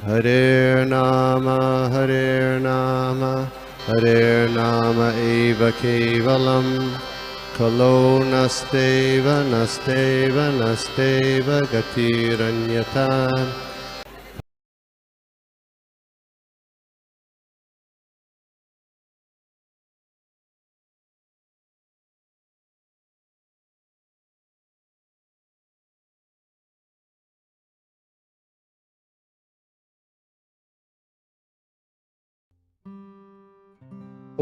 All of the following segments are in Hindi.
Hare Nama Hare Nama eva kevalam Kalo nasteva nasteva nasteva gatiranyata.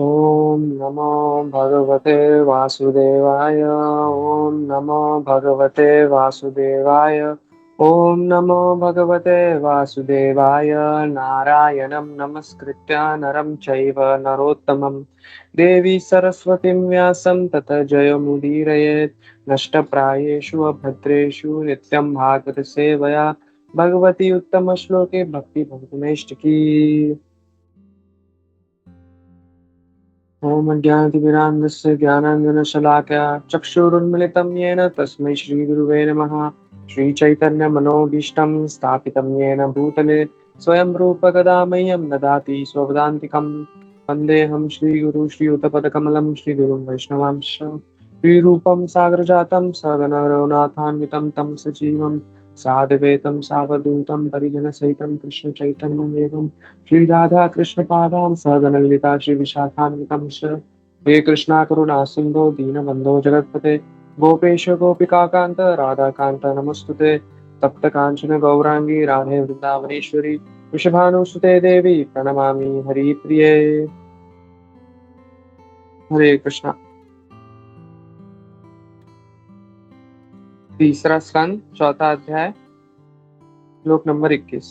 ॐ नमो भगवते वासुदेवाय। ॐ नमो भगवते वासुदेवाय। ॐ नमो भगवते वासुदेवाय। नारायणं नमस्कृत्य नरं चैव नरोत्तमं देवी सरस्वतीं व्यासं ततो जयमुदीरयेत्। नष्टप्रायेषु अभद्रेषु नित्यं भागवत सेवया भगवती उत्तमश्लोके भक्तिभक्तिमेष्टकी। ॐ अज्ञानतिमिरान्धस्य ज्ञानाञ्जनशलाकया चक्षुरुन्मिलितं येन तस्मै श्रीगुरुवे नमः। श्रीचैतन्यमनोभीष्टं स्थापितं येन भूतले स्वयं रूप कदा मह्यं ददाति स्वपदान्तिकं। वन्देऽहं श्रीगुरु श्रीयुतपदकमलं श्रीगुरुं वैष्णवांश। श्रीरूपं सागरजातं सगण रघुनाथान्वितं तं सजीवं साद्वैतं सावधूतं परिजनसहितं कृष्णचैतन्यमेवं श्री राधा कृष्ण पादां सहगणललिता श्री विशाखान्वितं च। हे कृष्णा करुणा सिंधो दीनबन्धो जगत्पते गोपेश गोपिकान्त राधाकान्त नमस्तुते। तप्त कांचन गौरांगी राधे वृंदावनेश्वरी वृषभानुसुते देवी प्रणमामि हरिप्रिये। हरे कृष्णा। तीसरा स्कंद चौथा अध्याय श्लोक नंबर 21।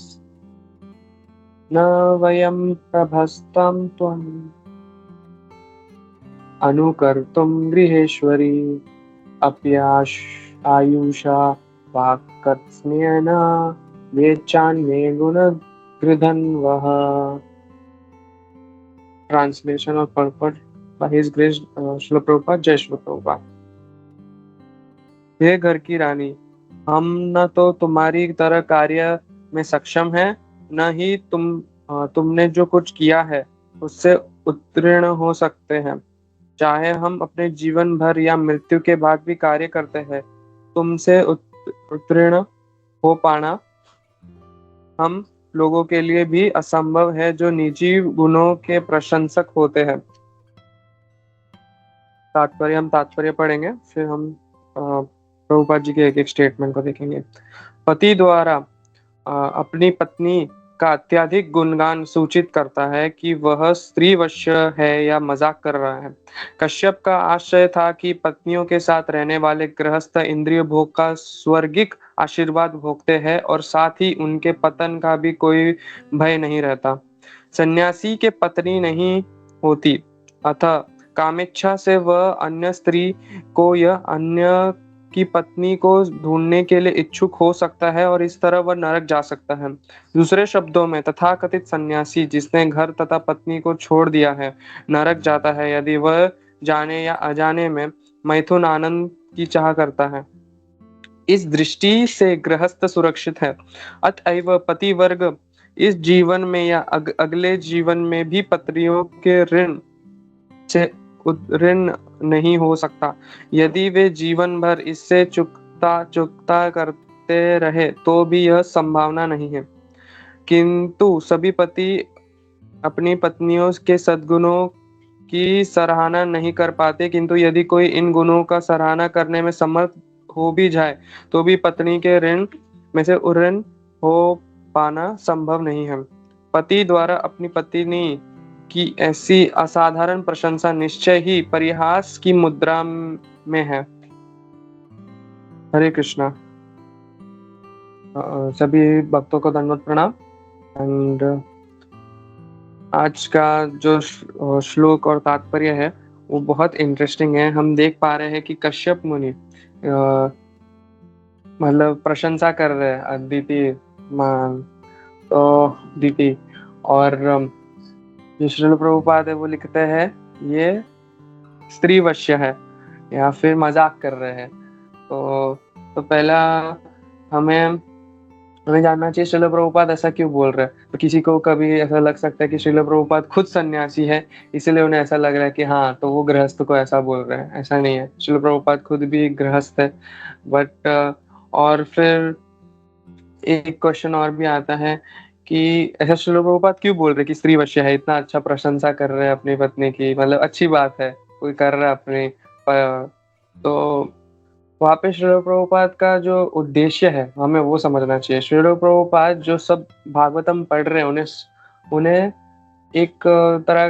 न वयं प्रभस्तं त्वम् अनुकर्तुं गृहेश्वरी आयुषा वाक्कत्स्नेन वेच्चान्ये गुणगृधन्वः। ट्रांसलेशन और purport by his grace Srila Prabhupada. जय श्रील प्रभुपाद। हे घर की रानी, हम न तो तुम्हारी तरह कार्य में सक्षम हैं, न ही तुमने जो कुछ किया है उससे उत्तीर्ण हो सकते हैं। चाहे हम अपने जीवन भर या मृत्यु के बाद भी कार्य करते हैं, तुमसे उत्तीर्ण हो पाना हम लोगों के लिए भी असंभव है जो निजी गुणों के प्रशंसक होते हैं। तात्पर्य पढ़ेंगे, फिर हम प्रभुपाद जी के एक एक स्टेटमेंट को देखेंगे। पति द्वारा अपनी पत्नी का अत्यधिक गुणगान सूचित करता है कि वह स्त्रीवश्य है या मजाक कर रहा है। कश्यप का आशय था कि पत्नियों के साथ रहने वाले गृहस्थ इंद्रिय भोग का स्वर्गिक आशीर्वाद भोगते हैं और साथ ही उनके पतन का भी कोई भय नहीं रहता। सन्यासी के पत्नी नहीं होती, अतः कामेच्छा से वह अन्य स्त्री को या अन्य की पत्नी को ढूंढने के लिए इच्छुक हो सकता है और इस तरह वह नरक जा सकता है। दूसरे शब्दों में तथाकथित सन्यासी जिसने घर तथा पत्नी को छोड़ दिया है नरक जाता है, यदि वह जाने या अजाने में मैथुन आनंद की चाह करता है। इस दृष्टि से गृहस्थ सुरक्षित है। अतएव पति वर्ग इस जीवन में या अगले जीवन में भी पत्नियों के ऋण से ऋण नहीं हो सकता। यदि वे जीवन भर इससे चुकता करते रहे तो भी यह संभावना नहीं है। किंतु सभी पति अपनी पत्नियों के सद्गुणों की सराहना नहीं कर पाते, किंतु यदि कोई इन गुणों का सराहना करने में समर्थ हो भी जाए तो भी पत्नी के ऋण में से ऋण हो पाना संभव नहीं है। पति द्वारा अपनी पत्नी की ऐसी असाधारण प्रशंसा निश्चय ही परिहास की मुद्रा में है। हरे कृष्णा। सभी भक्तों को दंडवत प्रणाम। एंड आज का जो श्लोक और तात्पर्य है वो बहुत इंटरेस्टिंग है। हम देख पा रहे हैं कि कश्यप मुनि मतलब प्रशंसा कर रहे हैं अदिति मान तो दीति, और जो श्रील प्रभुपाद है वो लिखते हैं ये स्त्रीवश्य है या फिर मजाक कर रहे हैं। तो पहला हमें हमें जानना चाहिए श्रील प्रभुपाद ऐसा क्यों बोल रहे हैं। तो किसी को कभी ऐसा लग सकता है कि श्रील प्रभुपाद खुद सन्यासी है, इसलिए उन्हें ऐसा लग रहा है कि हाँ, तो वो गृहस्थ को ऐसा बोल रहे हैं। ऐसा नहीं है, श्रील प्रभुपाद खुद भी गृहस्थ है। बट और फिर एक क्वेश्चन और भी आता है कि ऐसा श्रील प्रभुपाद क्यों बोल रहे हैं कि स्त्री वश्य है। इतना अच्छा प्रशंसा कर रहे हैं अपनी पत्नी की, मतलब अच्छी बात है, कोई कर रहा है अपनी तो वहाँ पे श्रील प्रभुपाद का जो उद्देश्य है हमें वो समझना चाहिए। श्रील प्रभुपाद जो सब भागवतम पढ़ रहे हैं उन्हें एक तरह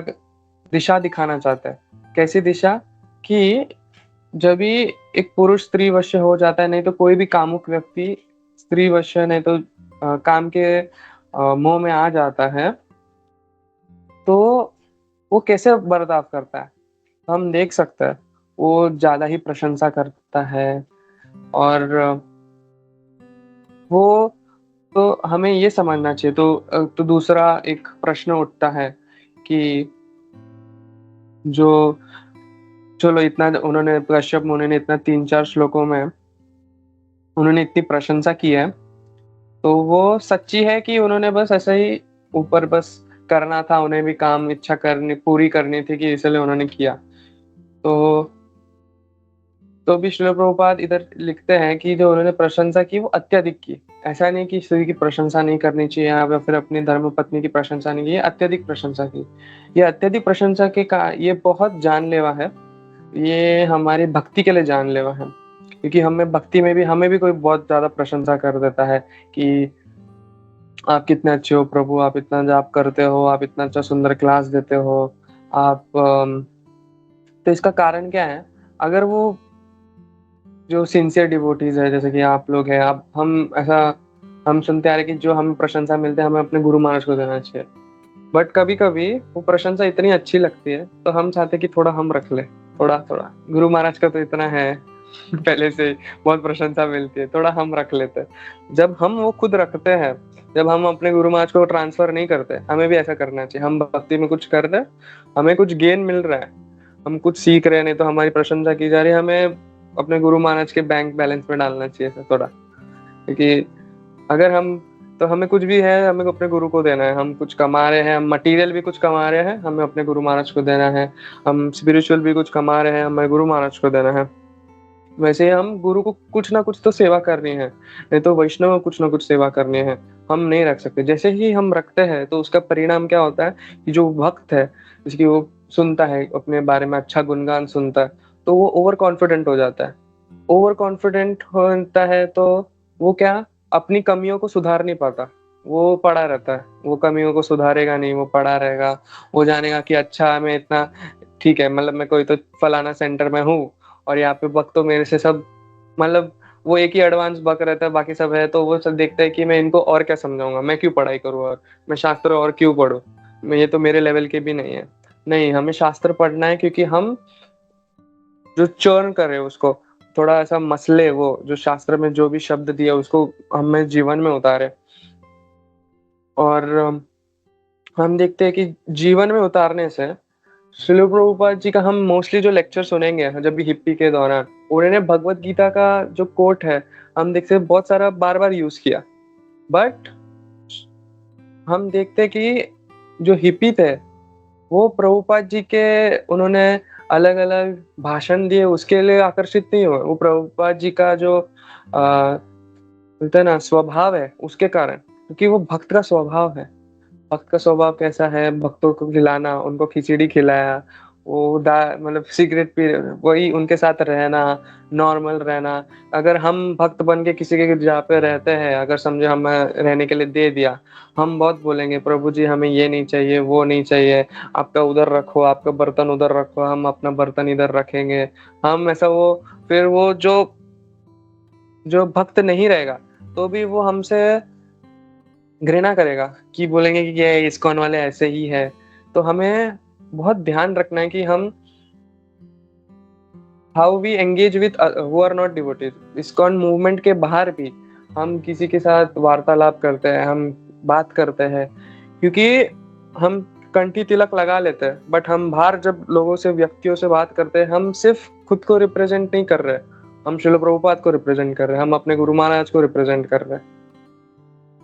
दिशा दिखाना चाहता है। कैसी दिशा? कि जब भी एक पुरुष स्त्री वश्य हो जाता है, नहीं तो कोई भी कामुक व्यक्ति स्त्री वश्य नहीं तो काम के मोह में आ जाता है, तो वो कैसे बर्ताव करता है हम देख सकते हैं। वो ज्यादा ही प्रशंसा करता है और वो तो हमें ये समझना चाहिए। तो दूसरा एक प्रश्न उठता है कि जो चलो इतना उन्होंने कश्यप मुनि ने इतना 3-4 श्लोकों में उन्होंने इतनी प्रशंसा की है, तो वो सच्ची है कि उन्होंने बस ऐसा ही ऊपर बस करना था, उन्हें भी काम इच्छा करनी पूरी करनी थी कि इसलिए उन्होंने किया। तो तो भी श्रील प्रभुपाद इधर लिखते हैं कि जो उन्होंने प्रशंसा की वो अत्यधिक की। ऐसा नहीं कि स्त्री की प्रशंसा नहीं करनी चाहिए या फिर अपनी धर्म पत्नी की प्रशंसा नहीं की, ये अत्यधिक प्रशंसा की। ये अत्यधिक प्रशंसा के का ये बहुत जानलेवा है, ये हमारी भक्ति के लिए जानलेवा है। क्योंकि हमें भक्ति में भी हमें भी कोई बहुत ज्यादा प्रशंसा कर देता है कि आप कितने अच्छे हो प्रभु, आप इतना जाप करते हो, आप इतना अच्छा सुंदर क्लास देते हो, आप तो इसका कारण क्या है? अगर वो जो सिंसियर डिवोटीज है जैसे कि आप लोग हैं, आप हम सुनते आ रहे कि जो हमें प्रशंसा मिलते हैं हमें अपने गुरु महाराज को देना चाहिए। बट कभी कभी वो प्रशंसा इतनी अच्छी लगती है तो हम चाहते कि थोड़ा हम रख ले, थोड़ा थोड़ा गुरु महाराज का तो इतना है पहले से बहुत प्रशंसा मिलती है, थोड़ा हम रख लेते हैं। जब हम वो खुद रखते हैं, जब हम अपने गुरु महाराज को ट्रांसफर नहीं करते, हमें भी ऐसा करना चाहिए। हम भक्ति में कुछ कर रहे हैं, हमें कुछ गेन मिल रहा है, हम कुछ सीख रहे हैं, नहीं तो हमारी प्रशंसा की जा रही है, हमें अपने गुरु महाराज के बैंक बैलेंस में डालना चाहिए थोड़ा। क्योंकि अगर हम तो हमें कुछ भी है हमें अपने गुरु को देना है। हम कुछ कमा रहे हैं, हम मटेरियल भी कुछ कमा रहे हैं, हमें अपने गुरु महाराज को देना है। हम स्पिरिचुअल भी कुछ कमा रहे हैं, हमें गुरु महाराज को देना है। वैसे ही हम गुरु को कुछ ना कुछ तो सेवा करनी है, नहीं तो वैष्णव को कुछ ना कुछ सेवा करनी है। हम नहीं रख सकते। जैसे ही हम रखते हैं तो उसका परिणाम क्या होता है कि जो भक्त है जिसकी वो सुनता है अपने बारे में अच्छा गुणगान सुनता है, तो वो ओवर कॉन्फिडेंट हो जाता है। ओवर कॉन्फिडेंट होता है तो वो क्या अपनी कमियों को सुधार नहीं पाता, वो पड़ा रहता है। वो कमियों को सुधारेगा नहीं, वो पड़ा रहेगा। वो जानेगा कि अच्छा मैं इतना ठीक है, मतलब मैं कोई तो फलाना सेंटर में हूँ और यहाँ पे बक तो मेरे से सब, मतलब वो एक ही एडवांस बक रहता है, बाकी सब है तो वो सब देखता है कि मैं इनको और क्या समझाऊंगा, मैं क्यों पढ़ाई करूँ और मैं शास्त्र और क्यों पढूं, मैं ये तो मेरे लेवल के भी नहीं है। नहीं, हमें शास्त्र पढ़ना है क्योंकि हम जो चर्न करे उसको थोड़ा ऐसा मसले, वो जो शास्त्र में जो भी शब्द दिया उसको हमें जीवन में उतारे। और हम देखते हैं कि जीवन में उतारने से श्रील प्रभुपाद जी का हम मोस्टली जो लेक्चर सुनेंगे जब भी हिप्पी के दौरान, उन्होंने भगवत गीता का जो कोट है हम देखते हैं बहुत सारा बार बार यूज किया। बट हम देखते हैं कि जो हिप्पी थे वो प्रभुपाद जी के उन्होंने अलग अलग भाषण दिए उसके लिए आकर्षित नहीं हुए। वो प्रभुपाद जी का जो बोलते हैं ना स्वभाव है उसके कारण, क्योंकि वो भक्त का स्वभाव है। भक्त का स्वभाव कैसा है? भक्तों को खिलाना, उनको खिचड़ी खिलाया, वो मतलब सिगरेट पी, वही उनके साथ रहना, नॉर्मल रहना। अगर हम भक्त बन के किसी के जहाँ पे रहते हैं, अगर समझे हमें रहने के लिए दे दिया, हम बहुत बोलेंगे प्रभु जी हमें ये नहीं चाहिए, वो नहीं चाहिए, आपका उधर रखो, आपका बर्तन उधर रखो, हम अपना बर्तन इधर रखेंगे। हम ऐसा वो फिर वो जो भक्त नहीं रहेगा तो भी वो हमसे घृणा करेगा कि बोलेंगे कि ये इस्कॉन वाले ऐसे ही है। तो हमें बहुत ध्यान रखना है कि हम how we engage with who are not devotees. ISKCON movement के बाहर भी हम किसी के साथ वार्तालाप करते हैं, हम बात करते हैं, क्योंकि हम कंठी तिलक लगा लेते हैं बट हम बाहर जब लोगों से व्यक्तियों से बात करते हैं हम सिर्फ खुद को रिप्रेजेंट नहीं कर रहे, हम श्रील प्रभुपाद को रिप्रेजेंट कर रहे हैं, हम अपने गुरु महाराज को रिप्रेजेंट कर रहे हैं।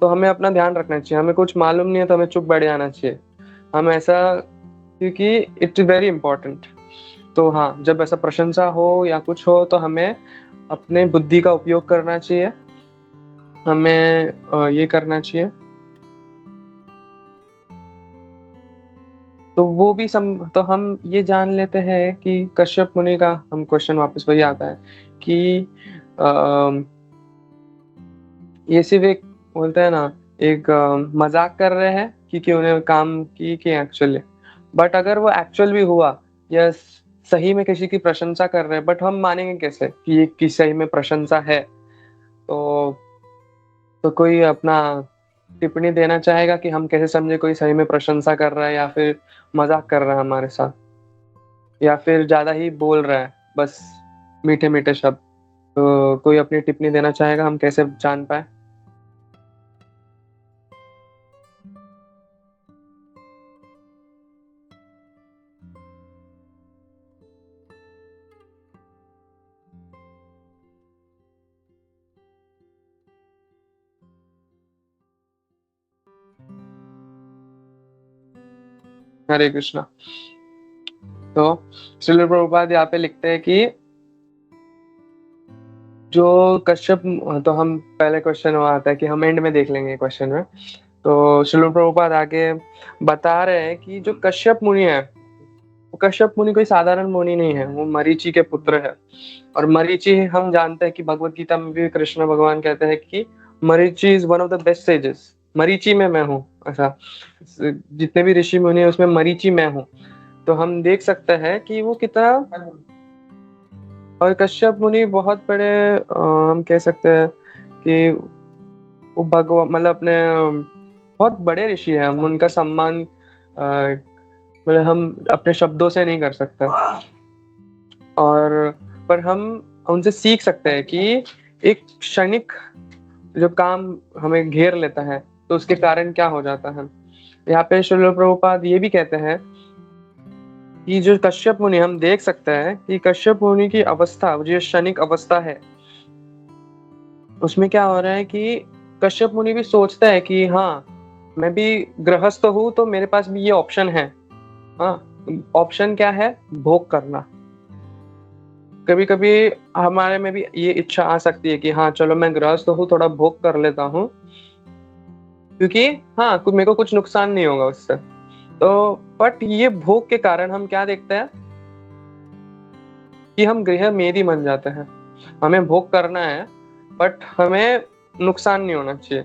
तो हमें अपना ध्यान रखना चाहिए। हमें कुछ मालूम नहीं है तो हमें चुप बैठ जाना चाहिए। हम ऐसा, क्योंकि इट्स वेरी इंपॉर्टेंट। तो हाँ, जब ऐसा प्रशंसा हो या कुछ हो तो हमें अपने बुद्धि का उपयोग करना चाहिए। हमें ये करना चाहिए। तो वो भी तो हम ये जान लेते हैं कि कश्यप मुनि का, हम क्वेश्चन वापस वही आता है कि ये सिर्फ एक, बोलते हैं ना, एक मजाक कर रहे हैं कि उन्हें काम की एक्चुअली। बट अगर वो एक्चुअल भी हुआ या सही में किसी की प्रशंसा कर रहे हैं, बट हम मानेंगे कैसे कि ये कि सही में प्रशंसा है? तो कोई अपना टिप्पणी देना चाहेगा कि हम कैसे समझे कोई सही में प्रशंसा कर रहा है या फिर मजाक कर रहा है हमारे साथ, या फिर ज्यादा ही बोल रहा है बस मीठे मीठे शब्द? तो कोई अपनी टिप्पणी देना चाहेगा, हम कैसे जान पाए? हरे कृष्णा। तो श्रील प्रभुपाद यहाँ पे लिखते हैं कि जो कश्यप, तो हम पहले क्वेश्चन वो आता है कि हम एंड में देख लेंगे क्वेश्चन में। तो श्रील प्रभुपाद आगे बता रहे हैं कि जो कश्यप मुनि है, वो कश्यप मुनि कोई साधारण मुनि नहीं है, वो मरीचि के पुत्र है। और मरीचि, हम जानते हैं कि भगवत गीता में भी कृष्ण भगवान कहते हैं कि Marichi is one of the best sages. Marichi में मैं हूँ, ऐसा जितने भी ऋषि मुनि है उसमें मरीचि मैं हूँ। तो हम देख सकते हैं कि वो कितना, और कश्यप मुनि बहुत बड़े, हम कह सकते हैं कि वो भगवान, मतलब अपने बहुत बड़े ऋषि हैं। हम उनका सम्मान मतलब हम अपने शब्दों से नहीं कर सकते। और पर हम उनसे सीख सकते हैं कि एक क्षणिक जो काम हमें घेर लेता है तो उसके कारण क्या हो जाता है। यहाँ पे श्रील प्रभुपाद ये भी कहते हैं कि जो कश्यप मुनि, हम देख सकते हैं कि कश्यप मुनि की अवस्था, जो क्षणिक अवस्था है, उसमें क्या हो रहा है कि कश्यप मुनि भी सोचता है कि हाँ, मैं भी गृहस्थ हूँ तो मेरे पास भी ये ऑप्शन है। हाँ, ऑप्शन क्या है? भोग करना। कभी कभी हमारे में भी ये इच्छा आ सकती है कि हाँ चलो, मैं गृहस्थ हूँ, थोड़ा भोग कर लेता हूँ, क्योंकि हाँ मेरे को कुछ नुकसान नहीं होगा उससे। तो बट ये भोग के कारण हम क्या देखते हैं कि हम गृह मेदी बन जाते हैं। हमें भोग करना है बट हमें नुकसान नहीं होना चाहिए।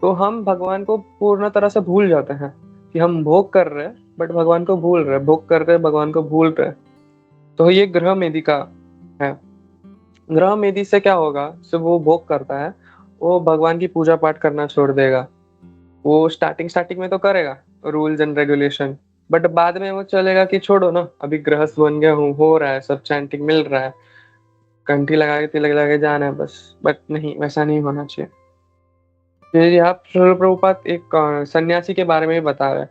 तो हम भगवान को पूर्ण तरह से भूल जाते हैं कि हम भोग कर रहे हैं बट भगवान को भूल रहे, भोग कर रहे भगवान को भूल रहे। तो ये ग्रह मेदी का है। ग्रह मेदी से क्या होगा, जब वो भोग करता है, वो भगवान की पूजा पाठ करना छोड़ देगा। वो स्टार्टिंग स्टार्टिंग में तो करेगा रूल्स एंड रेगुलेशन, बट बाद में वो चलेगा कि छोड़ो ना, अभी गृहस्थ बन गया हूँ, हो रहा है सब, चैंटिंग मिल रहा है, घंटी लगा के तिलक लगा के जाना है बस। बट नहीं, वैसा नहीं होना चाहिए। फिर यहाँ प्रभुपाद एक सन्यासी के बारे में भी बता रहे हैं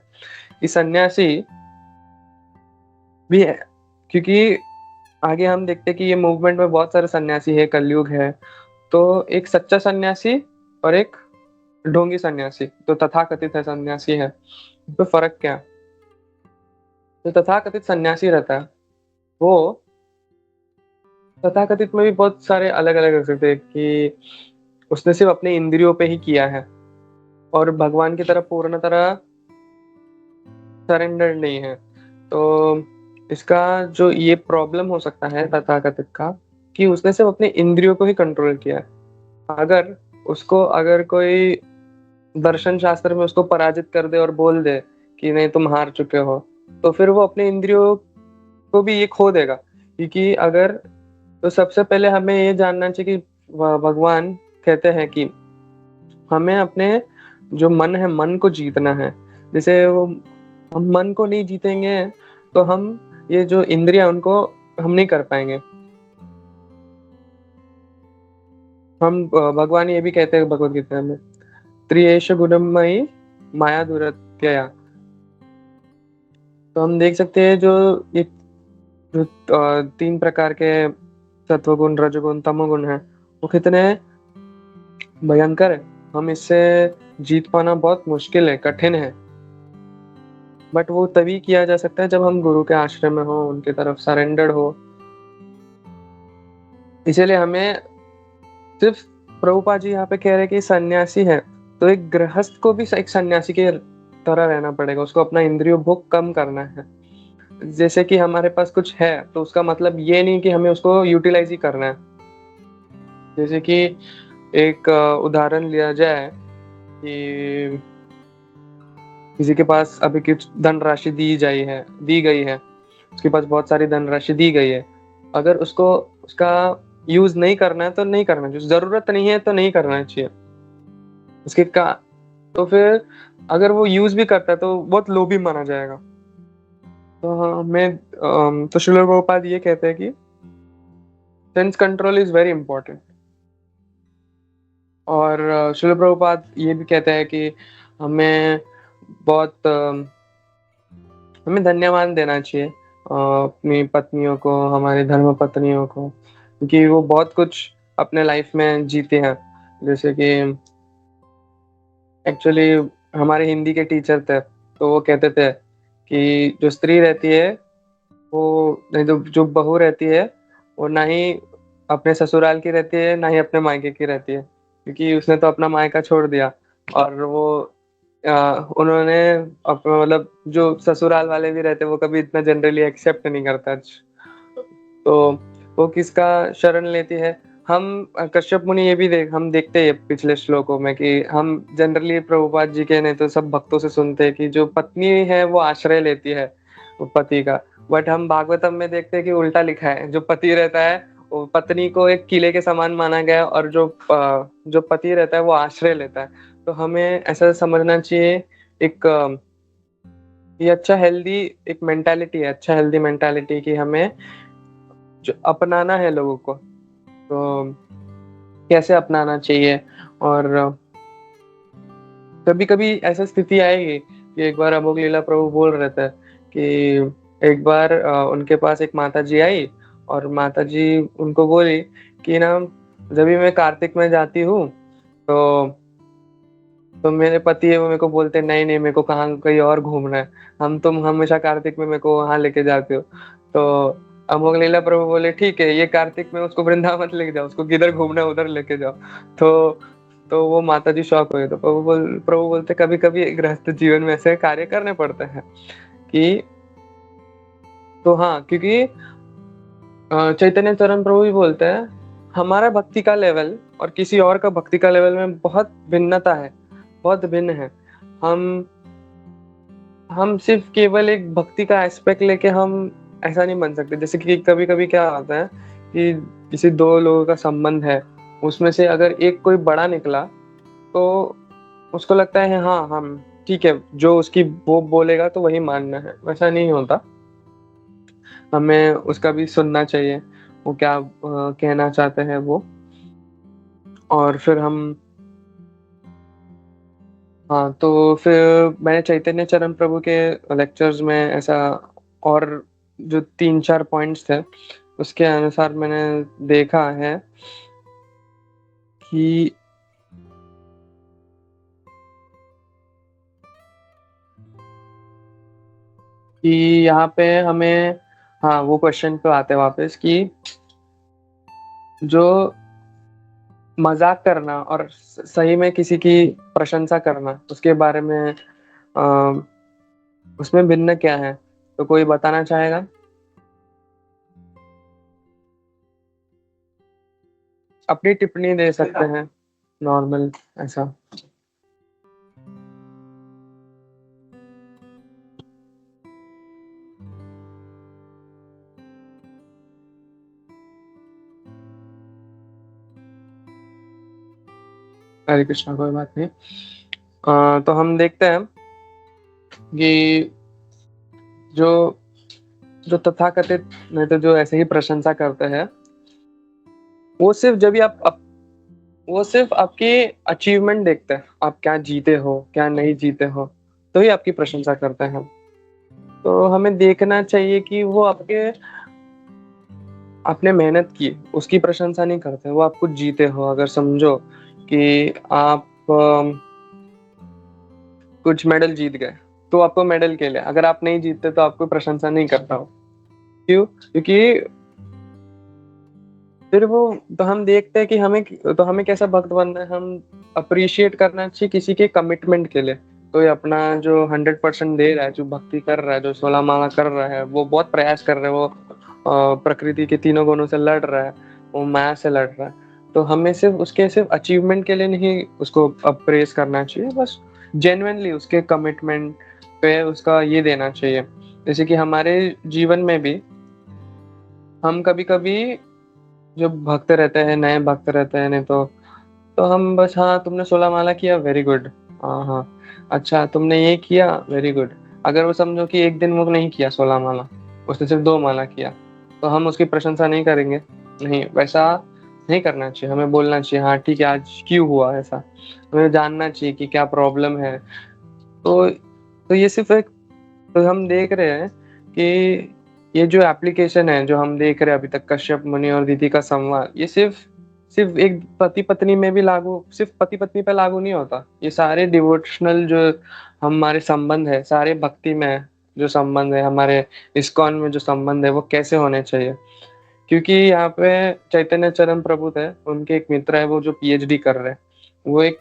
कि सन्यासी भी है, क्योंकि आगे हम देखते हैं कि ये मूवमेंट में बहुत सारे सन्यासी है, कलयुग है। तो एक सच्चा सन्यासी और एक ढोंगी सन्यासी, तो तथाकथित है सन्यासी है, तो फर्क क्या है? जो तथाकथित सन्यासी रहता है, वो तथाकथित में भी बहुत सारे अलग अलग रख सकते हैं कि उसने सिर्फ अपने इंद्रियों पे ही किया है और भगवान की तरफ पूर्ण तरह सरेंडर नहीं है। तो इसका जो ये प्रॉब्लम हो सकता है तथाकथित का, कि उसने सिर्फ अपने इंद्रियों को ही कंट्रोल किया है। अगर उसको, अगर कोई दर्शन शास्त्र में उसको पराजित कर दे और बोल दे कि नहीं तुम हार चुके हो, तो फिर वो अपने इंद्रियों को भी ये खो देगा। क्योंकि अगर, तो सबसे पहले हमें ये जानना चाहिए कि भगवान कहते हैं कि हमें अपने जो मन है, मन को जीतना है। जैसे वो, हम मन को नहीं जीतेंगे तो हम ये जो इंद्रिया उनको हम नहीं कर पाएंगे। हम भगवान ये भी कहते हैं भगवत गीता में, त्रियेश गुणमयी माया दुरत्यया। तो हम देख सकते हैं जो ये जो तीन प्रकार के सत्वगुण, रजोगुण, तमोगुण है, वो कितने भयंकर है। हम इससे जीत पाना बहुत मुश्किल है, कठिन है, बट वो तभी किया जा सकता है जब हम गुरु के आश्रय में हो, उनकी तरफ सरेंडर्ड हो। इसीलिए हमें सिर्फ प्रभुपाद जी यहाँ पे कह रहे हैं कि सन्यासी है तो एक गृहस्थ को भी एक सन्यासी के तरह रहना पड़ेगा, उसको अपना इंद्रिय भोग कम करना है। जैसे कि हमारे पास कुछ है तो उसका मतलब ये नहीं कि हमें उसको यूटिलाइज ही करना है। जैसे कि एक उदाहरण लिया जाए कि किसी के पास अभी कुछ धनराशि दी गई है, उसके पास बहुत सारी धनराशि दी गई है। अगर उसको उसका यूज नहीं करना है तो नहीं करना चाहिए, जरूरत नहीं है तो नहीं करना चाहिए उसके का। तो फिर अगर वो यूज भी करता है तो बहुत लोभी माना जाएगा। तो हाँ, तो श्रील प्रभुपाद ये कहते हैं कि sense control is very important. और श्रील प्रभुपाद ये भी कहते हैं कि हमें बहुत हमें धन्यवाद देना चाहिए अपनी पत्नियों को, हमारी धर्म पत्नियों को, क्योंकि वो बहुत कुछ अपने लाइफ में जीते हैं। जैसे कि एक्चुअली हमारे हिंदी के टीचर थे तो वो कहते थे कि जो स्त्री रहती है वो नहीं, जो बहू रहती है वो ना ही अपने ससुराल की रहती है ना ही अपने मायके की रहती है, क्योंकि उसने तो अपना मायका छोड़ दिया। और वो उन्होंने मतलब जो ससुराल वाले भी रहते वो कभी इतना जनरली एक्सेप्ट नहीं करता। तो वो किसका शरण लेती है? हम कश्यप मुनि ये भी हम देखते हैं पिछले श्लोकों में कि हम जनरली प्रभुपाद जी के नहीं तो सब भक्तों से सुनते हैं कि जो पत्नी है वो आश्रय लेती है वो पति का। बट हम भागवतम में देखते हैं कि उल्टा लिखा है, जो पति रहता है वो पत्नी को एक किले के समान माना गया, और जो पति रहता है वो आश्रय लेता है। तो हमें ऐसा समझना चाहिए, एक ये अच्छा हेल्दी एक मेंटालिटी है, अच्छा हेल्दी मेंटालिटी कि हमें जो अपनाना है लोगों को तो कैसे अपनाना चाहिए। और कभी कभी ऐसा स्थिति आएगी कि एक बार अभोग लीला प्रभु बोल रहे थे कि एक बार उनके पास एक माता जी आई और माता जी उनको बोली कि ना जब भी मैं कार्तिक में जाती हूँ तो मेरे पति है वो मेरे को बोलते नहीं नहीं मेरे को कहाँ कहीं और घूमना है, तुम हमेशा कार्तिक में मेरे को वहां लेके जाते हो। तो अमोघ लीला प्रभु बोले ठीक है ये कार्तिक में उसको वृंदावन लेके जाओ, उसको किधर घूमना है उधर लेके जाओ। तो वो माता जी शौक हुए। तो प्रभु बोलते कभी कभी गृहस्थ जीवन में ऐसे कार्य करने पड़ते हैं कि तो हाँ, क्योंकि चैतन्य चरण प्रभु भी बोलते हैं हमारा भक्ति का लेवल और किसी और का भक्ति का लेवल में बहुत भिन्नता है, बहुत भिन्न है। हम सिर्फ केवल एक भक्ति का एस्पेक्ट लेके हम ऐसा नहीं बन सकते। जैसे कि कभी कभी क्या होता है कि किसी दो लोगों का संबंध है, उसमें से अगर एक कोई बड़ा निकला तो उसको लगता है हाँ हम ठीक है, जो उसकी वो बोलेगा तो वही मानना है। वैसा नहीं होता, हमें उसका भी सुनना चाहिए वो क्या कहना चाहते हैं वो। और फिर हम हाँ, तो फिर मैंने चैतन्य चरण प्रभु के लेक्चर्स में ऐसा और जो 3-4 पॉइंट्स थे उसके अनुसार मैंने देखा है कि यहाँ पे हमें हाँ वो क्वेश्चन पे आते हैं वापस कि जो मजाक करना और सही में किसी की प्रशंसा करना उसके बारे में अ, उसमें भिन्न क्या है? तो कोई बताना चाहेगा? अपनी टिप्पणी दे सकते हैं, नॉर्मल ऐसा। हरे कृष्णा, कोई बात नहीं। तो हम देखते हैं कि जो जो तथाकथित नहीं तो जो ऐसे ही प्रशंसा करते हैं वो सिर्फ जब भी वो सिर्फ आपके अचीवमेंट देखते हैं, आप क्या जीते हो क्या नहीं जीते हो, तो ही आपकी प्रशंसा करते हैं। तो हमें देखना चाहिए कि वो आपने मेहनत की उसकी प्रशंसा नहीं करते, वो आप कुछ जीते हो। अगर समझो कि आप कुछ मेडल जीत गए तो आपको मेडल के लिए, अगर आप नहीं जीतते तो आपको प्रशंसा नहीं करता हो। क्यों? क्योंकि फिर वो, तो हम देखते हैं कि हमें कैसा भक्त बनना है। हम अप्रिशिएट करना चाहिए किसी के कमिटमेंट के लिए। कोई अपना जो 100% दे रहा है, जो भक्ति कर रहा है, जो 16 माला कर रहा है, वो बहुत प्रयास कर रहा है, वो प्रकृति के तीनों गुणों से लड़ रहा है, वो माया से लड़ रहा है। तो हमें सिर्फ अचीवमेंट के लिए नहीं उसको अप्रेस करना चाहिए, बस जेन्युइनली उसके कमिटमेंट पे उसका ये देना चाहिए। जैसे कि हमारे जीवन में भी हम कभी कभी जो भक्त रहते हैं, नए भक्त रहते हैं, नहीं तो हम बस, हाँ तुमने 16 माला किया, वेरी गुड, हाँ हाँ, अच्छा तुमने ये किया, वेरी गुड। अगर वो समझो कि एक दिन वो नहीं किया 16 माला, उसने सिर्फ 2 माला किया, तो हम उसकी प्रशंसा नहीं करेंगे। नहीं, वैसा नहीं करना चाहिए। हमें बोलना चाहिए हाँ ठीक है, आज क्यों हुआ ऐसा, हमें जानना चाहिए कि क्या प्रॉब्लम है। तो ये सिर्फ एक, तो हम देख रहे हैं कि ये जो एप्लीकेशन है, जो हम देख रहे हैं अभी तक, कश्यप मुनि और दीदी का संवाद, ये सिर्फ सिर्फ एक पति पत्नी में भी लागू, सिर्फ पति पत्नी पे लागू नहीं होता। ये सारे डिवोशनल जो हमारे संबंध है, सारे भक्ति में जो संबंध है, हमारे इस्कॉन में जो संबंध है, वो कैसे होने चाहिए। क्योंकि यहाँ पे चैतन्य चरण प्रभु थे, उनके एक मित्र है वो जो पीएचडी कर रहे हैं। वो एक,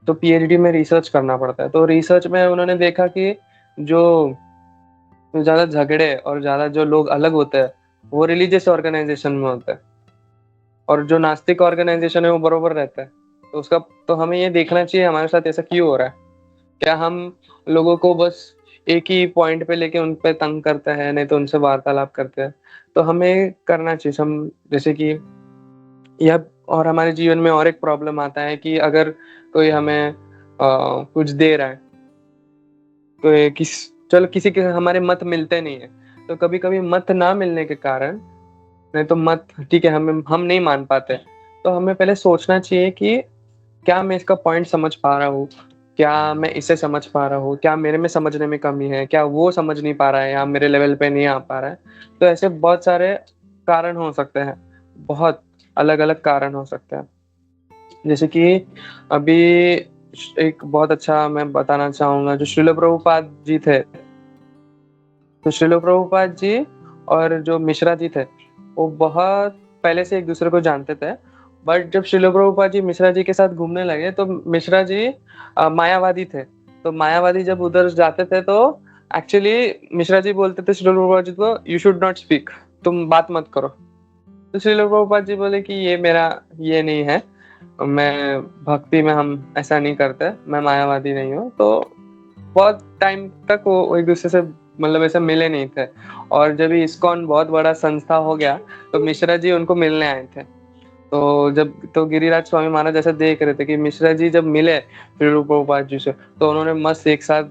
तो पीएचडी में रिसर्च करना पड़ता है, तो रिसर्च में उन्होंने देखा कि जो ज्यादा झगड़े और ज्यादा जो लोग अलग होते हैं, वो रिलीजियस ऑर्गेनाइजेशन में होते हैं, और जो नास्तिक ऑर्गेनाइजेशन है वो बरोबर रहता है। तो उसका, तो हमें ये देखना चाहिए हमारे साथ ऐसा क्यों हो रहा है। क्या हम लोगों को बस एक ही पॉइंट पे लेके उन पे तंग करते हैं, नहीं तो उनसे वार्तालाप करते हैं। तो हमें करना चाहिए हम, जैसे कि यह, और हमारे जीवन में और एक प्रॉब्लम आता है कि अगर कोई हमें कुछ दे रहा है, तो चलो किसी के हमारे मत मिलते नहीं है, तो कभी कभी मत ना मिलने के कारण, नहीं तो मत ठीक है, हम नहीं मान पाते, तो हमें पहले सोचना चाहिए कि क्या मैं इसका पॉइंट समझ पा रहा हूँ, क्या मैं इसे समझ पा रहा हूँ, क्या मेरे में समझने में कमी है, क्या वो समझ नहीं पा रहा है या मेरे लेवल पे नहीं आ पा रहा है। तो ऐसे बहुत सारे कारण हो सकते हैं, बहुत अलग अलग कारण हो सकते हैं। जैसे कि अभी एक बहुत अच्छा मैं बताना चाहूंगा, जो श्रील प्रभुपाद जी थे, तो श्रील प्रभुपाद जी और जो मिश्रा जी थे, वो बहुत पहले से एक दूसरे को जानते थे। बट जब श्रील प्रभुपाद जी मिश्रा जी के साथ घूमने लगे, तो मिश्रा जी मायावादी थे। तो मायावादी जब उधर जाते थे, तो एक्चुअली मिश्रा जी बोलते थे श्रील प्रभुपाद जी को, यू शुड नॉट स्पीक, तुम बात मत करो। तो श्रील प्रभुपाद जी बोले कि ये मेरा ये नहीं है, मैं भक्ति में हम ऐसा नहीं करते, मैं मायावादी नहीं हूँ। तो बहुत टाइम तक वो एक दूसरे से मतलब ऐसे मिले नहीं थे। और जब इस्कॉन बहुत बड़ा संस्था हो गया, तो मिश्रा जी उनको मिलने आए थे। तो जब तो गिरिराज स्वामी महाराज ऐसा देख रहे थे कि मिश्रा जी जब मिले फिर प्रभुपाद जी से, तो उन्होंने मस्त एक साथ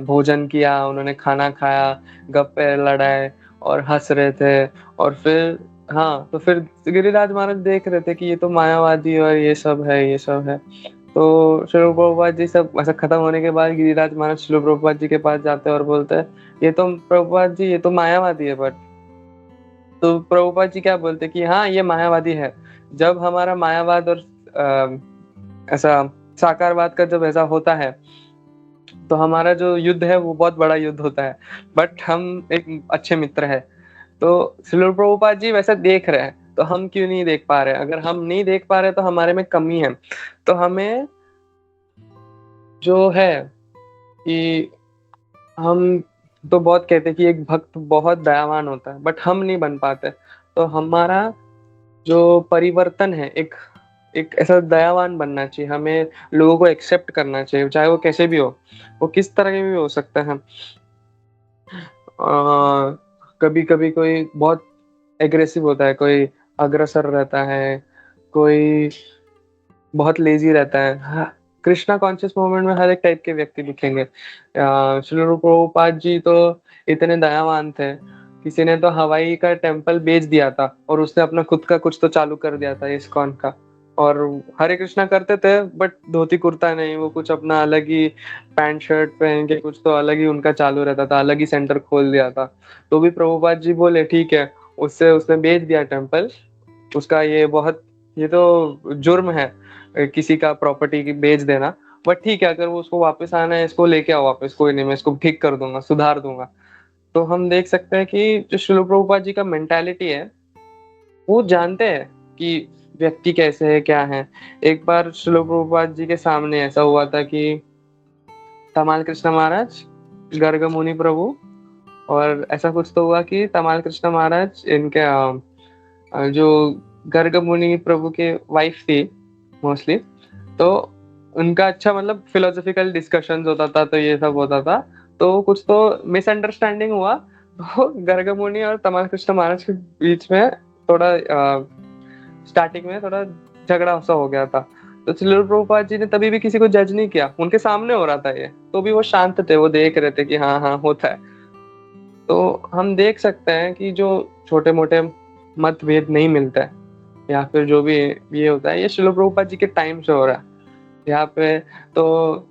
भोजन किया, उन्होंने खाना खाया, गप्पे लड़ाए और हंस रहे थे। और फिर, हाँ, तो फिर गिरिराज महाराज देख रहे थे कि ये तो मायावादी और ये सब है, ये सब है। तो शिल प्रभुपाद जी सब ऐसा खत्म होने के बाद गिरिराज महाराज शिल प्रभुपाद जी के पास जाते हैं और बोलते हैं, ये तो प्रभुपाद जी, ये तो मायावादी है। बट तो प्रभुपाद जी क्या बोलते कि हाँ ये मायावादी है। जब हमारा मायावाद और ऐसा साकारवाद का जब ऐसा होता है, तो हमारा जो युद्ध है वो बहुत बड़ा युद्ध होता है। बट हम एक अच्छे मित्र है। तो श्रील प्रभुपाद जी वैसा देख रहे हैं, तो हम क्यों नहीं देख पा रहे? अगर हम नहीं देख पा रहे तो हमारे में कमी है। तो हमें जो है कि हम तो बहुत कहते हैं कि एक भक्त बहुत दयावान होता है, बट हम नहीं बन पाते। तो हमारा जो परिवर्तन है, एक एक ऐसा दयावान बनना चाहिए। हमें लोगों को एक्सेप्ट करना चाहिए, चाहे वो कैसे भी हो, वो किस तरह के भी हो सकते हैं। कभी कभी कोई बहुत एग्रेसिव होता है, कोई अग्रसर रहता है, कोई बहुत लेजी रहता है। हाँ, कृष्णा कॉन्शियस मूवमेंट में हर एक टाइप के व्यक्ति दिखेंगे। श्री रूप प्रभुपाद जी तो इतने दयावान थे, किसी ने तो हवाई का टेम्पल बेच दिया था और उसने अपना खुद का कुछ तो चालू कर दिया था इस्कॉन का। और हरे कृष्णा करते थे, बट धोती कुर्ता नहीं, वो कुछ अपना अलग ही पैंट शर्ट पहन के कुछ तो अलग ही उनका चालू रहता था, अलग ही सेंटर खोल दिया था। तो भी प्रभुपाद जी बोले ठीक है, उससे उसने बेच दिया टेम्पल, उसका ये बहुत, ये तो जुर्म है किसी का प्रॉपर्टी की बेच देना। बट ठीक है, अगर वो उसको वापस आना है, इसको लेके आओ वापस, कोई नहीं, मैं इसको ठीक कर दूंगा, सुधार दूंगा। तो हम देख सकते हैं कि जो शिल प्रभुपाद जी का मेंटालिटी है, वो जानते हैं कि व्यक्ति कैसे है, क्या है। एक बार शिल प्रभुपाद जी के सामने ऐसा हुआ था कि तमाल कृष्ण महाराज, गर्ग मुनि प्रभु, और ऐसा कुछ तो हुआ कि तमाल कृष्ण महाराज इनके जो गर्ग मुनि प्रभु के वाइफ थी मोस्टली, तो उनका अच्छा मतलब फिलोसॉफिकल डिस्कशंस होता था, तो ये सब होता था। तो कुछ तो मिसअंडरस्टैंडिंग हुआ, तो गर्ग मुनि और तमाल कृष्ण महाराज के बीच में थोड़ा स्टार्टिंग में थोड़ा झगड़ा सा हो गया था। तो चिल्लर प्रभुपाद जी ने तभी भी किसी को जज नहीं किया, उनके सामने हो रहा था ये, तो भी वो शांत थे, वो देख रहे थे कि हाँ हाँ होता है। तो हम देख सकते हैं कि जो छोटे मोटे मतभेद नहीं मिलता है, या फिर जो भी ये होता है, ये शिल प्रभुपाद जी के टाइम से हो रहा है यहाँ पे। तो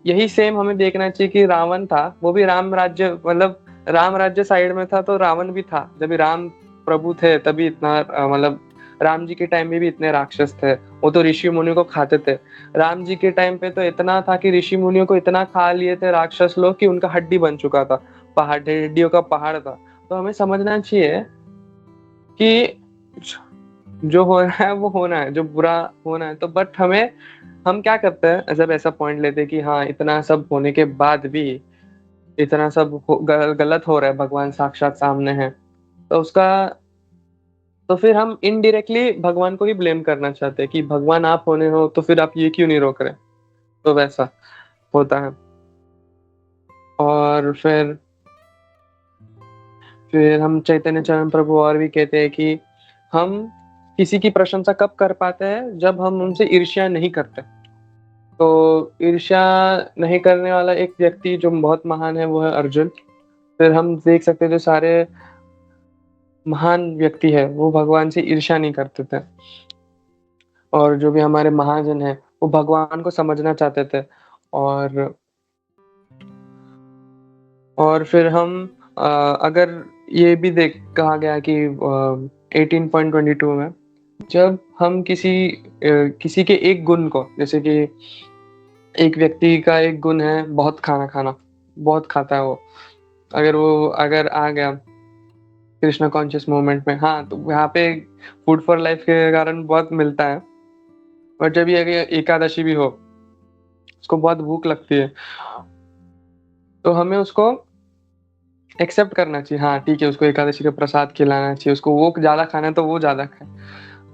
यही सेम हमें देखना चाहिए कि रावण था, वो भी राम राज्य, मतलब राम राज्य साइड में था, तो रावण भी था। जब भी राम प्रभु थे तभी इतना मतलब राम जी के टाइम में भी इतने राक्षस थे, वो तो ऋषि मुनियों को खाते थे। राम जी के टाइम पे तो इतना था कि ऋषि मुनियों को इतना खा लिए थे राक्षस लोग कि उनका हड्डी बन चुका था, पहाड़, हड्डियों का पहाड़ था। तो हमें समझना चाहिए कि जो हो रहा है वो होना है, जो बुरा होना है। तो बट हम क्या करते हैं, जब ऐसा पॉइंट लेते हैं कि हाँ इतना सब होने के बाद भी इतना सब गलत हो रहा है, भगवान साक्षात सामने है, तो उसका, तो फिर हम इनडायरेक्टली भगवान को ही ब्लेम करना चाहते हैं कि भगवान आप होने हो तो फिर आप ये क्यों नहीं रोक रहे। तो वैसा होता है। और फिर हम चैतन्य चरण प्रभु और भी कहते हैं कि हम किसी की प्रशंसा कब कर पाते हैं, जब हम उनसे ईर्ष्या नहीं करते। तो ईर्ष्या नहीं करने वाला एक व्यक्ति जो बहुत महान है वो है अर्जुन। फिर हम देख सकते हैं जो सारे महान व्यक्ति है वो भगवान से ईर्ष्या नहीं करते थे, और जो भी हमारे महाजन है वो भगवान को समझना चाहते थे। और फिर हम अगर ये भी देख कहा गया कि 18.22 में, जब हम किसी के एक गुण को, जैसे कि एक व्यक्ति का एक गुण है बहुत खाना खाना, बहुत खाता है वो, अगर आ गया कृष्णा कॉन्शियस मूवमेंट में, हाँ तो यहाँ पे फूड फॉर लाइफ के कारण बहुत मिलता है। और जब ये एकादशी भी हो, उसको बहुत भूख लगती है, तो हमें उसको एक्सेप्ट करना चाहिए, हाँ ठीक है, उसको एकादशी का प्रसाद खिलाना चाहिए, उसको वो ज्यादा खाना है तो वो ज्यादा खाए।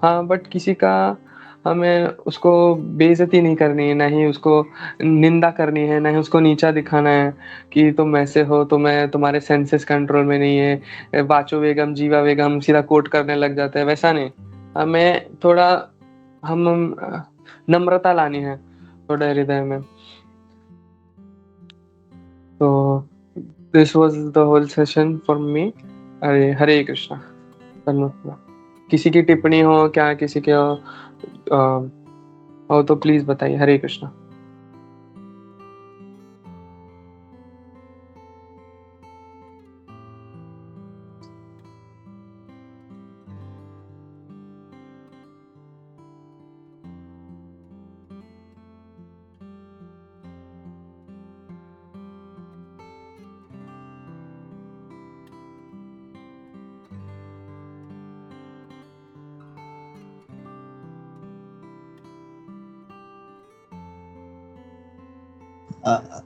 हाँ बट किसी का, हमें उसको बेइज्जती नहीं करनी है, ना ही उसको निंदा करनी है, ना ही उसको नीचा दिखाना है कि तुम ऐसे हो, तुम्हारे सेंसेस कंट्रोल में नहीं है, वाचो वेगम जीवा वेगम सीधा कोट करने लग जाते हैं, वैसा नहीं। हमें थोड़ा हम नम्रता लानी है थोड़ा हृदय में। तो this was the whole session for me. अरे हरे कृष्णा, धन्यवाद। किसी की टिप्पणी हो क्या, किसी के हो तो प्लीज बताइए। हरे कृष्णा।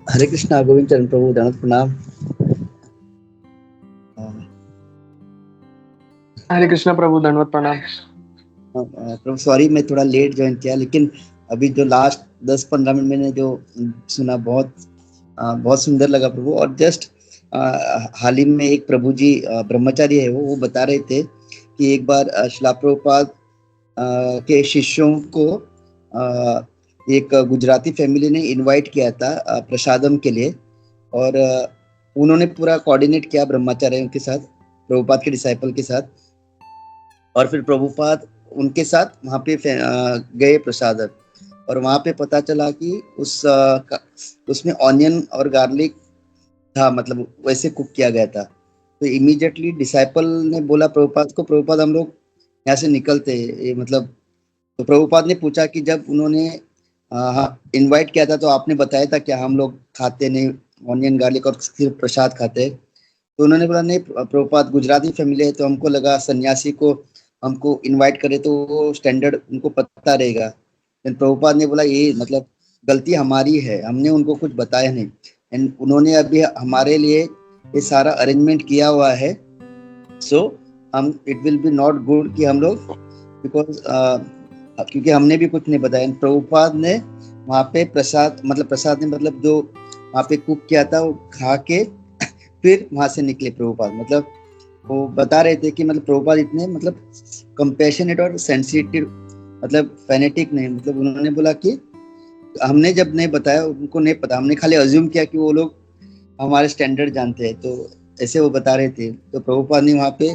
हरे कृष्णा गोविंद चरण प्रभु दंडवत प्रणाम। हरे कृष्णा प्रभु, दंडवत प्रणाम। प्रभु सॉरी मैं थोड़ा लेट ज्वाइन किया, लेकिन अभी जो लास्ट 10-15 मिनट मैंने जो सुना बहुत सुंदर लगा प्रभु। और जस्ट हाल ही में एक प्रभु जी ब्रह्मचारी है, वो बता रहे थे कि एक बार शिला प्रभुपाद के शिष्यों को एक गुजराती फैमिली ने इनवाइट किया था प्रसादम के लिए, और उन्होंने पूरा कोऑर्डिनेट किया ब्रह्मचारियों के साथ, प्रभुपाद के डिसाइपल के साथ, और फिर प्रभुपाद उनके साथ वहाँ पे गए प्रसादम, और वहाँ पे पता चला कि उसमें ऑनियन और गार्लिक था, मतलब वैसे कुक किया गया था। तो इमीडिएटली डिसाइपल ने बोला प्रभुपाद को, प्रभुपाद हम लोग यहाँ से निकलते हैं, मतलब। तो प्रभुपाद ने पूछा कि जब उन्होंने हाँ, इनवाइट किया था तो आपने बताया था कि हम लोग खाते नहीं ऑनियन गार्लिक और सिर्फ प्रसाद खाते हैं। तो उन्होंने बोला नहीं, प्रभुपाद गुजराती फैमिली है, तो हमको लगा सन्यासी को हमको इनवाइट करे तो वो स्टैंडर्ड उनको पता रहेगा। लेकिन प्रभुपाद ने बोला ये मतलब गलती हमारी है, हमने उनको कुछ बताया नहीं। एंड उन्होंने अभी हमारे लिए ये सारा अरेंजमेंट किया हुआ है। सो हम it will be not good कि हम लोग बिकॉज क्योंकि हमने भी कुछ नहीं बताया। प्रभुपाद ने वहाँ पे प्रसाद ने मतलब जो वहाँ पे कुक किया था वो खा के फिर वहाँ से निकले प्रभुपाद। मतलब वो बता रहे थे कि मतलब प्रभुपाद इतने मतलब कंपैशनेट और सेंसिटिव, मतलब फैनेटिक नहीं। मतलब उन्होंने बोला कि हमने जब नहीं बताया उनको नहीं पता, हमने खाली अज्यूम किया कि वो लोग हमारे स्टैंडर्ड जानते हैं, तो ऐसे वो बता रहे थे। तो प्रभुपाद ने वहाँ पे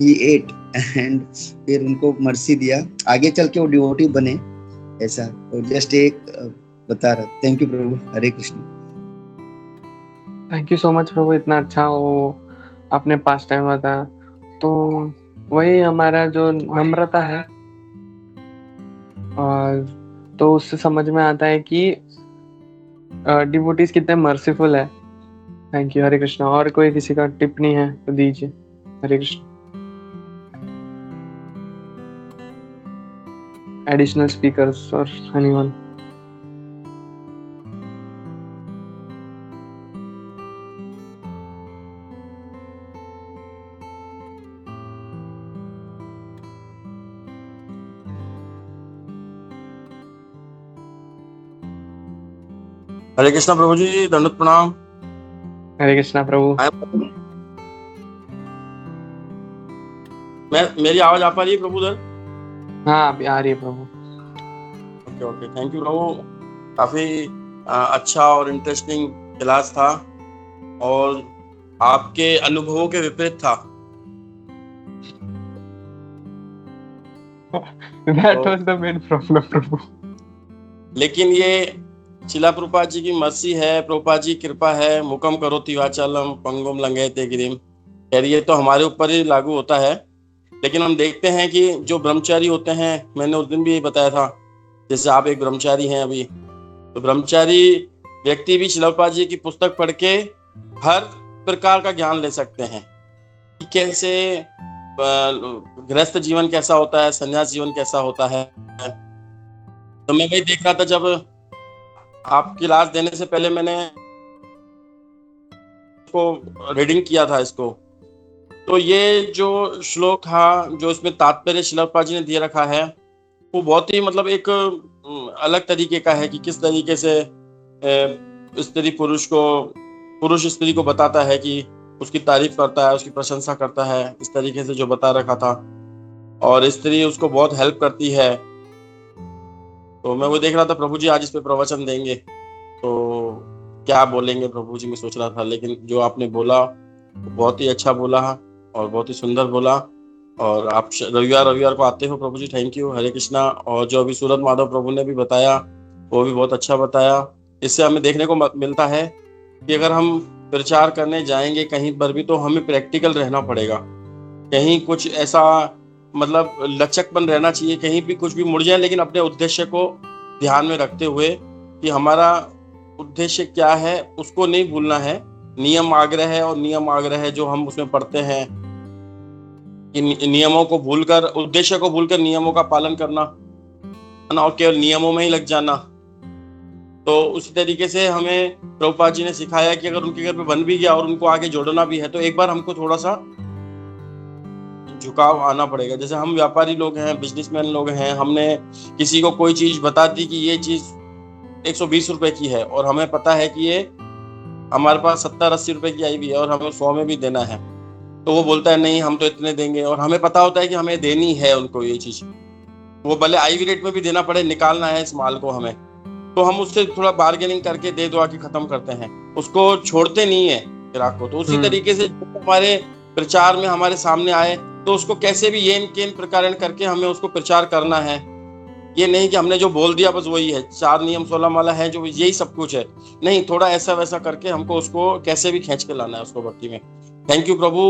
ही एट एंड फिर उनको मर्सी दिया, आगे चल के वो डिवोटी बने ऐसा। तो जस्ट एक बता रहा। थैंक यू प्रभु, Hare Krishna. Thank you so much प्रभु, इतना अच्छा वो आपने पास टाइम बताया। तो वही हमारा जो नम्रता है, और तो उससे समझ में आता है कि डिवोटीज कितने मर्सीफुल है। थैंक यू, हरे कृष्णा। और कोई किसी का टिप्पणी है तो दीजिए। हरे कृष्ण। एडिशनल स्पीकर्स और एनीवन? हरे कृष्णा प्रभु जी, दंडवत प्रणाम। हरे कृष्णा प्रभु। मेरी आवाज आ पा रही है प्रभु सर? हाँ, अभी आ रही है प्रभु। ओके ओके, थैंक यू प्रभु। काफी अच्छा और इंटरेस्टिंग क्लास था और आपके अनुभवों के विपरीत था। That was the main problem प्रभु। लेकिन ये शिला प्रभुपाद जी की मर्सी है, प्रभुपाद जी की कृपा है। मुकम करोति वाचालम पंगुम लंघयते गिरिम। खैर ये तो हमारे ऊपर ही लागू होता है, लेकिन हम देखते हैं कि जो ब्रह्मचारी होते हैं, मैंने उस दिन भी यही बताया था, जैसे आप एक ब्रह्मचारी हैं अभी, तो ब्रह्मचारी व्यक्ति भी शिला प्रभुपाद जी की पुस्तक पढ़ के हर प्रकार का ज्ञान ले सकते हैं। कैसे गृहस्थ जीवन कैसा होता है, संन्यास जीवन कैसा होता है। तो मैं वही देख रहा था, जब आप क्लास देने से पहले मैंने इसको रीडिंग किया था इसको, तो ये जो श्लोक था, जो इसमें तात्पर्य शिला प्रभुपाद जी ने दिए रखा है, वो बहुत ही मतलब एक अलग तरीके का है कि किस तरीके से स्त्री पुरुष स्त्री को बताता है कि उसकी तारीफ करता है, उसकी प्रशंसा करता है, इस तरीके से जो बता रखा था। और स्त्री उसको बहुत हेल्प करती है। तो मैं वो देख रहा था प्रभु जी आज इस पे प्रवचन देंगे तो क्या बोलेंगे प्रभु जी, मैं सोच रहा था। लेकिन जो आपने बोला बहुत ही अच्छा बोला और बहुत ही सुंदर बोला। और आप रविवार को आते हो प्रभु जी, थैंक यू, हरे कृष्णा। और जो अभी सूरत माधव प्रभु ने भी बताया वो भी बहुत अच्छा बताया। इससे हमें देखने को मिलता है कि अगर हम प्रचार करने जाएंगे कहीं पर भी, तो हमें प्रैक्टिकल रहना पड़ेगा। कहीं कुछ ऐसा मतलब लचकपन रहना चाहिए, कहीं भी कुछ भी मुड़ जाए, लेकिन अपने उद्देश्य को ध्यान में रखते हुए कि हमारा उद्देश्य क्या है उसको नहीं भूलना है। नियम आग्रह है, और नियम आग्रह है जो हम उसमें पढ़ते हैं कि नियमों को भूलकर, उद्देश्य को भूलकर नियमों का पालन करना ना, और केवल नियमों में ही लग जाना। तो उसी तरीके से हमें प्रभुपाद जी ने सिखाया कि अगर उनके घर पे बन भी गया और उनको आगे जोड़ना भी है, तो एक बार हमको थोड़ा सा झुकाव आना पड़ेगा। जैसे हम व्यापारी लोग हैं, बिजनेसमैन लोग हैं, हमने किसी को कोई चीज बता दी कि ये चीज 120 रुपए की है, और हमें पता है कि ये हमारे पास 70-80 रुपए की आई भी है और हमें 100 में भी देना है, तो वो बोलता है नहीं हम तो इतने देंगे, और हमें पता होता है कि हमें देनी है उनको ये चीज, वो भले आईवी रेट में भी देना पड़े, निकालना है इस माल को हमें, तो हम उससे थोड़ा बार्गेनिंग करके दे दो आके खत्म करते हैं, उसको छोड़ते नहीं है ग्राहक को। तो उसी तरीके से हमारे प्रचार में हमारे सामने आए तो उसको कैसे भी येन केन प्रकार करके हमें उसको प्रचार करना है। ये नहीं कि हमने जो बोल दिया बस वही है, 4 नियम 16 माला है जो यही सब कुछ है, नहीं, थोड़ा ऐसा वैसा करके हमको उसको कैसे भी खींच के लाना है उसको भक्ति में। थैंक यू प्रभु,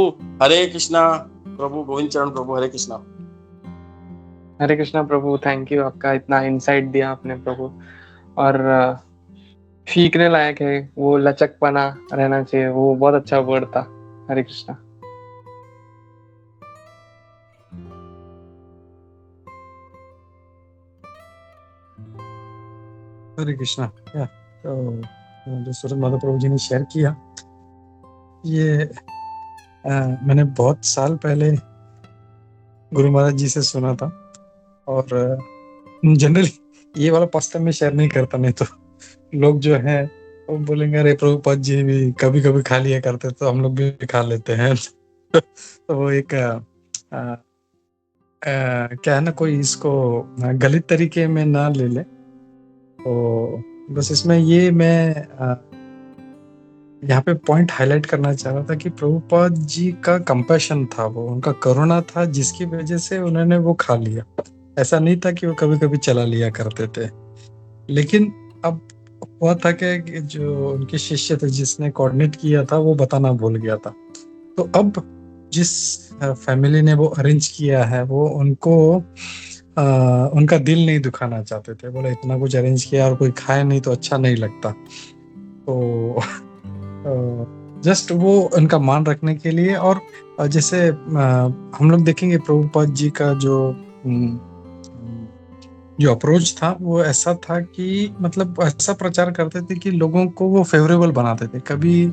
हरे कृष्णा प्रभु, गोविंद चरण प्रभु, हरे कृष्णा। हरे कृष्णा प्रभु, थैंक यू, आपका इतना इंसाइट दिया आपने प्रभु। और फीकने लायक है, वो लचकपना रहना चाहिए, वो बहुत अच्छा वर्ड था। हरे कृष्णा। हरे कृष्णा। तो जो सूरज माधव प्रभु जी ने शेयर किया, ये मैंने बहुत साल पहले गुरु महाराज जी से सुना था, और जनरली ये वाला पास्ता में शेयर नहीं करता, नहीं तो लोग जो है वो बोलेंगे अरे प्रभुपाद जी भी कभी कभी खा लिया करते, तो हम लोग भी खा लेते हैं। तो वो एक क्या है ना, कोई इसको गलत तरीके में ना ले ले। तो बस इसमें ये मैं यहाँ पे पॉइंट हाईलाइट करना चाह रहा था कि प्रभुपाद जी का कंपैशन था, वो उनका करुणा था, जिसकी वजह से उन्होंने वो खा लिया। ऐसा नहीं था कि वो कभी कभी चला लिया करते थे। लेकिन अब हुआ था कि जो उनके शिष्य थे, जिसने कोऑर्डिनेट किया था, वो बताना भूल गया था। तो अब जिस फैमिली ने वो अरेंज किया है, वो उनको उनका दिल नहीं दुखाना चाहते थे। बोले इतना कुछ अरेंज किया और कोई खाए नहीं तो अच्छा नहीं लगता। तो जस्ट वो उनका मान रखने के लिए। और जैसे हम लोग देखेंगे प्रभुपाद जी का जो अप्रोच था, वो ऐसा था कि मतलब ऐसा प्रचार करते थे कि लोगों को वो फेवरेबल बनाते थे। कभी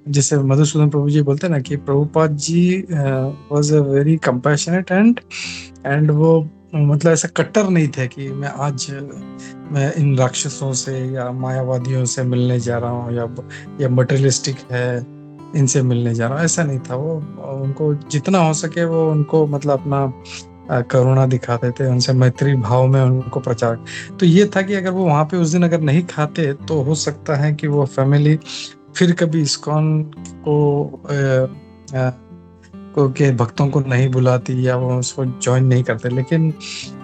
जैसे मधुसूदन प्रभु जी बोलते हैं ना कि Prabhupada ji was a very compassionate and वो मतलब ऐसा कट्टर नहीं थे कि मैं इन राक्षसों से या मायावादियों से मिलने जा रहा हूँ या मटेरियलिस्टिक है इनसे मिलने जा रहा हूँ। ऐसा नहीं था। वो उनको जितना हो सके वो उनको मतलब अपना करुणा दिखाते थे, उनसे मैत्री भाव में उनको प्रचार। तो ये था कि अगर वो वहां पे उस दिन अगर नहीं खाते तो हो सकता है कि वो फैमिली फिर कभी इस्कॉन को के भक्तों को नहीं बुलाती या वो उसको ज्वाइन नहीं करते। लेकिन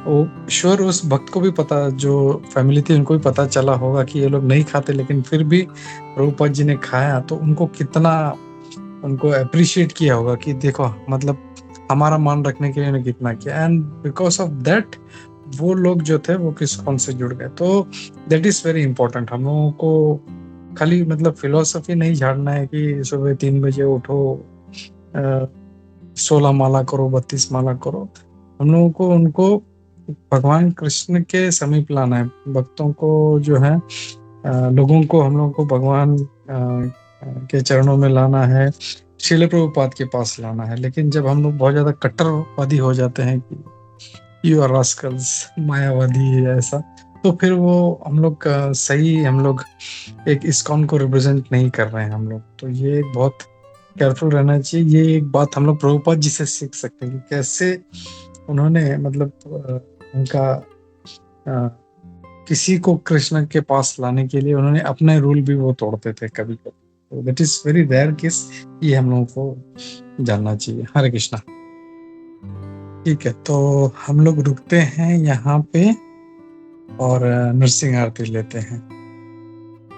वो श्योर उस भक्त को भी पता, जो फैमिली थी उनको भी पता चला होगा कि ये लोग नहीं खाते, लेकिन फिर भी प्रभुपाद जी ने खाया तो उनको कितना उनको अप्रिशिएट किया होगा कि देखो मतलब हमारा मान रखने के लिए उन्होंने कितना किया। एंड बिकॉज ऑफ दैट वो लोग जो थे वो इस्कॉन से जुड़ गए। तो दैट इज वेरी इंपॉर्टेंट। हम लोगों को खाली मतलब फिलोसफी नहीं झाड़ना है कि सुबह 3 बजे उठो, 16 माला करो, 32 माला करो। हम लोगों को उनको भगवान कृष्ण के समीप लाना है। भक्तों को जो है लोगों को हम लोगों को भगवान के चरणों में लाना है, श्रील प्रभुपाद के पास लाना है। लेकिन जब हम लोग बहुत ज्यादा कट्टरवादी हो जाते हैं कि यू आर रास्कल्स, मायावादी ऐसा, तो फिर वो हम लोग सही हम लोग एक इस्कॉन को रिप्रेजेंट नहीं कर रहे हैं हम लोग। तो ये बहुत केयरफुल रहना चाहिए। ये एक बात हम लोग प्रभुपाद जी से सीख सकते हैं कि कैसे उन्होंने मतलब उनका किसी को कृष्ण के पास लाने के लिए उन्होंने अपने रूल भी वो तोड़ते थे कभी कभी। तो that is very rare case, ये हम लोगों को जानना चाहिए। हरे कृष्णा। ठीक है, तो हम लोग रुकते हैं यहाँ पे और नरसिंह आरती लेते हैं।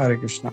हरे कृष्णा।